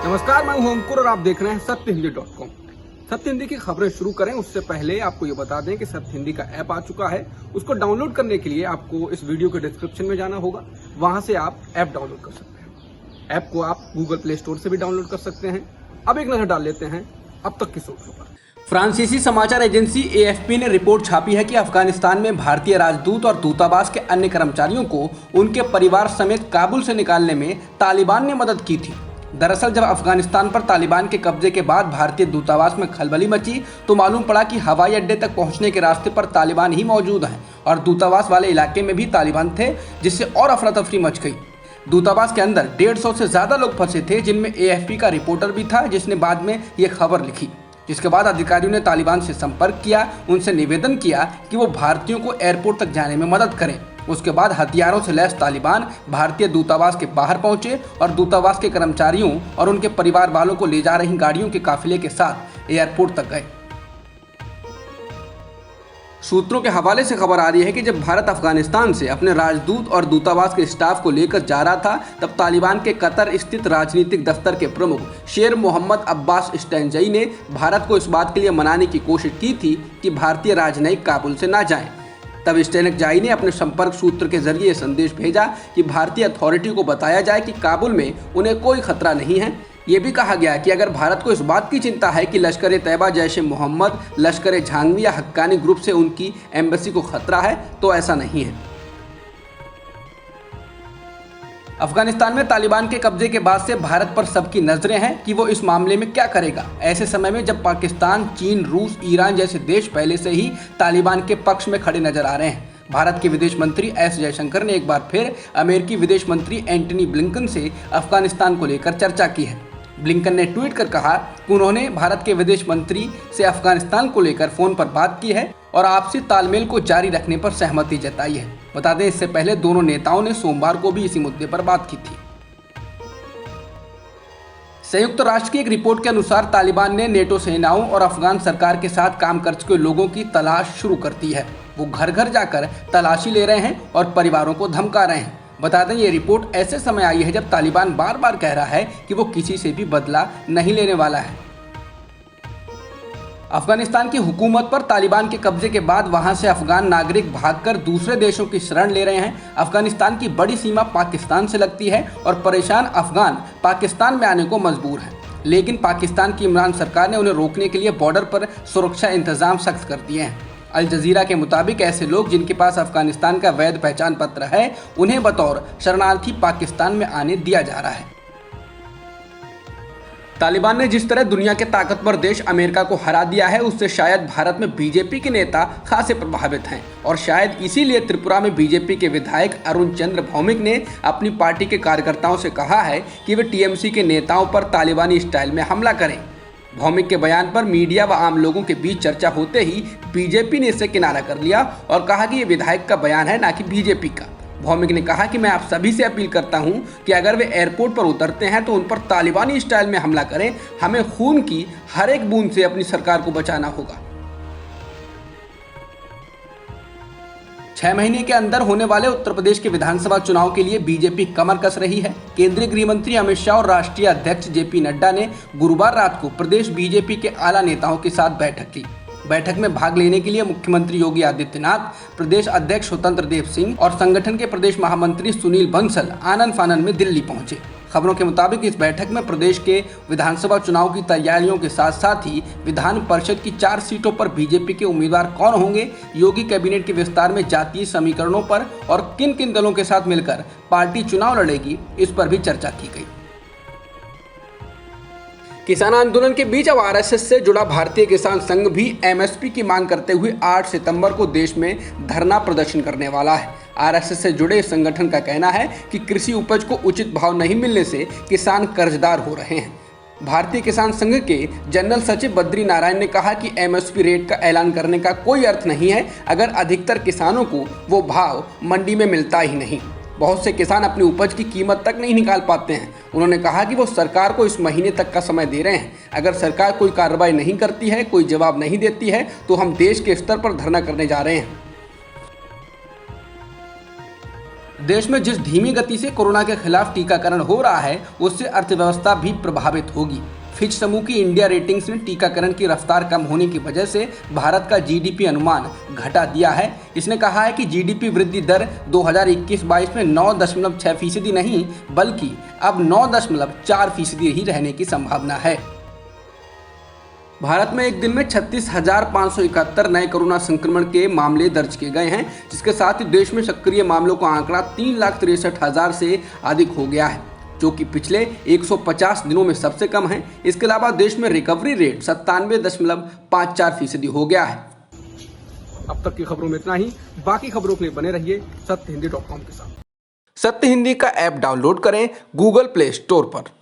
नमस्कार, मैं हूं अंकुर और आप देख रहे हैं सत्यहिंदी.com। सत्य हिंदी की खबरें शुरू करें उससे पहले आपको ये बता दें कि सत्य हिंदी का ऐप आ चुका है। उसको डाउनलोड करने के लिए आपको इस वीडियो के डिस्क्रिप्शन में जाना होगा, वहां से आप ऐप डाउनलोड कर सकते हैं। ऐप को आप गूगल प्ले स्टोर से भी डाउनलोड कर सकते हैं। अब एक नजर डाल लेते हैं अब तक की सुर्खियों पर। फ्रांसीसी समाचार एजेंसी AFP ने रिपोर्ट छापी है कि अफगानिस्तान में भारतीय राजदूत और दूतावास के अन्य कर्मचारियों को उनके परिवार समेत काबुल से निकालने में तालिबान ने मदद की थी। दरअसल जब अफगानिस्तान पर तालिबान के कब्जे के बाद भारतीय दूतावास में खलबली मची तो मालूम पड़ा कि हवाई अड्डे तक पहुंचने के रास्ते पर तालिबान ही मौजूद हैं और दूतावास वाले इलाके में भी तालिबान थे, जिससे और अफरा तफरी मच गई। दूतावास के अंदर 150 से ज्यादा लोग फंसे थे, जिनमें AFP का रिपोर्टर भी था, जिसने बाद में ये खबर लिखी। जिसके बाद अधिकारियों ने तालिबान से संपर्क किया, उनसे निवेदन किया कि वो भारतीयों को एयरपोर्ट तक जाने में मदद करें। उसके बाद हथियारों से लैस तालिबान भारतीय दूतावास के बाहर पहुंचे और दूतावास के कर्मचारियों और उनके परिवार वालों को ले जा रही गाड़ियों के काफिले के साथ एयरपोर्ट तक गए। सूत्रों के हवाले से खबर आ रही है कि जब भारत अफगानिस्तान से अपने राजदूत और दूतावास के स्टाफ को लेकर जा रहा था, तब तालिबान के कतर स्थित राजनीतिक दफ्तर के प्रमुख शेर मोहम्मद अब्बास स्टैंजई ने भारत को इस बात के लिए मनाने की कोशिश की थी कि भारतीय राजनयिक काबुल से ना जाएं। तब स्टैनजई ने अपने संपर्क सूत्र के जरिए संदेश भेजा कि भारतीय अथॉरिटी को बताया जाए कि काबुल में उन्हें कोई खतरा नहीं है। ये भी कहा गया कि अगर भारत को इस बात की चिंता है कि लश्कर ए तैयबा, जैश-ए मोहम्मद, लश्कर ए झांगवी या हक्कानी ग्रुप से उनकी एम्बेसी को खतरा है, तो ऐसा नहीं है। अफगानिस्तान में तालिबान के कब्जे के बाद से भारत पर सबकी नजरें हैं कि वो इस मामले में क्या करेगा। ऐसे समय में जब पाकिस्तान, चीन, रूस, ईरान जैसे देश पहले से ही तालिबान के पक्ष में खड़े नजर आ रहे हैं। भारत के विदेश मंत्री S जयशंकर ने एक बार फिर अमेरिकी विदेश मंत्री एंटनी ब्लिंकन से अफगानिस्तान को लेकर चर्चा की है। ब्लिंकन ने ट्वीट कर कहा कि उन्होंने भारत के विदेश मंत्री से अफगानिस्तान को लेकर फोन पर बात की है और आपसी तालमेल को जारी रखने पर सहमति जताई है। बता दें, इससे पहले दोनों नेताओं ने सोमवार को भी इसी मुद्दे पर बात की थी। संयुक्त राष्ट्र की एक रिपोर्ट के अनुसार तालिबान ने नेटो सेनाओं और अफगान सरकार के साथ काम कर चुके लोगों की तलाश शुरू कर दी है। वो घर घर जाकर तलाशी ले रहे हैं और परिवारों को धमका रहे हैं। बता दें, ये रिपोर्ट ऐसे समय आई है जब तालिबान बार बार कह रहा है कि वो किसी से भी बदला नहीं लेने वाला है। अफगानिस्तान की हुकूमत पर तालिबान के कब्जे के बाद वहां से अफगान नागरिक भागकर दूसरे देशों की शरण ले रहे हैं। अफगानिस्तान की बड़ी सीमा पाकिस्तान से लगती है और परेशान अफगान पाकिस्तान में आने को मजबूर हैं। लेकिन पाकिस्तान की इमरान सरकार ने उन्हें रोकने के लिए बॉर्डर पर सुरक्षा इंतजाम सख्त कर दिए हैं। अल जजीरा के मुताबिक ऐसे लोग जिनके पास अफगानिस्तान का वैध पहचान पत्र है, उन्हें बतौर शरणार्थी पाकिस्तान में आने दिया जा रहा है। तालिबान ने जिस तरह दुनिया के ताकतवर देश अमेरिका को हरा दिया है, उससे शायद भारत में बीजेपी के नेता खासे प्रभावित हैं और शायद इसीलिए त्रिपुरा में बीजेपी के विधायक अरुण चंद्र भौमिक ने अपनी पार्टी के कार्यकर्ताओं से कहा है कि वे TMC के नेताओं पर तालिबानी स्टाइल में हमला करें। भौमिक के बयान पर मीडिया व आम लोगों के बीच चर्चा होते ही बीजेपी ने इससे किनारा कर लिया और कहा कि ये विधायक का बयान है, ना कि बीजेपी का। भौमिक ने कहा कि मैं आप सभी से अपील करता हूं कि अगर वे एयरपोर्ट पर उतरते हैं तो उन पर तालिबानी स्टाइल में हमला करें। हमें खून की हर एक बूंद से अपनी सरकार को बचाना होगा। 6 महीने के अंदर होने वाले उत्तर प्रदेश के विधानसभा चुनाव के लिए बीजेपी कमर कस रही है। केंद्रीय गृह मंत्री अमित शाह और राष्ट्रीय अध्यक्ष JP नड्डा ने गुरुवार रात को प्रदेश बीजेपी के आला नेताओं के साथ बैठक की। बैठक में भाग लेने के लिए मुख्यमंत्री योगी आदित्यनाथ, प्रदेश अध्यक्ष स्वतंत्र देव सिंह और संगठन के प्रदेश महामंत्री सुनील बंसल आनन फानन में दिल्ली पहुंचे। खबरों के मुताबिक इस बैठक में प्रदेश के विधानसभा चुनाव की तैयारियों के साथ साथ ही विधान परिषद की 4 सीटों पर बीजेपी के उम्मीदवार कौन होंगे, योगी कैबिनेट के विस्तार में जातीय समीकरणों पर और किन किन दलों के साथ मिलकर पार्टी चुनाव लड़ेगी, इस पर भी चर्चा की गई। किसान आंदोलन के बीच अब RSS से जुड़ा भारतीय किसान संघ भी MSP की मांग करते हुए 8 सितंबर को देश में धरना प्रदर्शन करने वाला है। RSS से जुड़े इस संगठन का कहना है कि कृषि उपज को उचित भाव नहीं मिलने से किसान कर्जदार हो रहे हैं। भारतीय किसान संघ के जनरल सचिव बद्री नारायण ने कहा कि MSP रेट का ऐलान करने का कोई अर्थ नहीं है अगर अधिकतर किसानों को वो भाव मंडी में मिलता ही नहीं। बहुत से किसान अपनी उपज की कीमत तक नहीं निकाल पाते हैं। उन्होंने कहा कि वो सरकार को इस महीने तक का समय दे रहे हैं। अगर सरकार कोई कार्रवाई नहीं करती है, कोई जवाब नहीं देती है, तो हम देश के स्तर पर धरना करने जा रहे हैं। देश में जिस धीमी गति से कोरोना के खिलाफ टीकाकरण हो रहा है उससे अर्थव्यवस्था भी प्रभावित होगी। फिच समूह की इंडिया रेटिंग्स ने टीकाकरण की रफ्तार कम होने की वजह से भारत का जीडीपी अनुमान घटा दिया है। इसने कहा है कि जीडीपी वृद्धि दर 2021-22 में 9.6% नहीं बल्कि अब 9.4% ही रहने की संभावना है। भारत में एक दिन में 36,571 नए कोरोना संक्रमण के मामले दर्ज किए गए हैं, जिसके साथ ही देश में सक्रिय मामलों का आंकड़ा 3,63,000 से अधिक हो गया है, जो कि पिछले 150 दिनों में सबसे कम है। इसके अलावा देश में रिकवरी रेट 97.54% हो गया है। अब तक की खबरों में इतना ही। बाकी खबरों के लिए बने रहिए सत्यहिंदी.com के साथ। सत्य हिंदी का ऐप डाउनलोड करें गूगल प्ले स्टोर पर।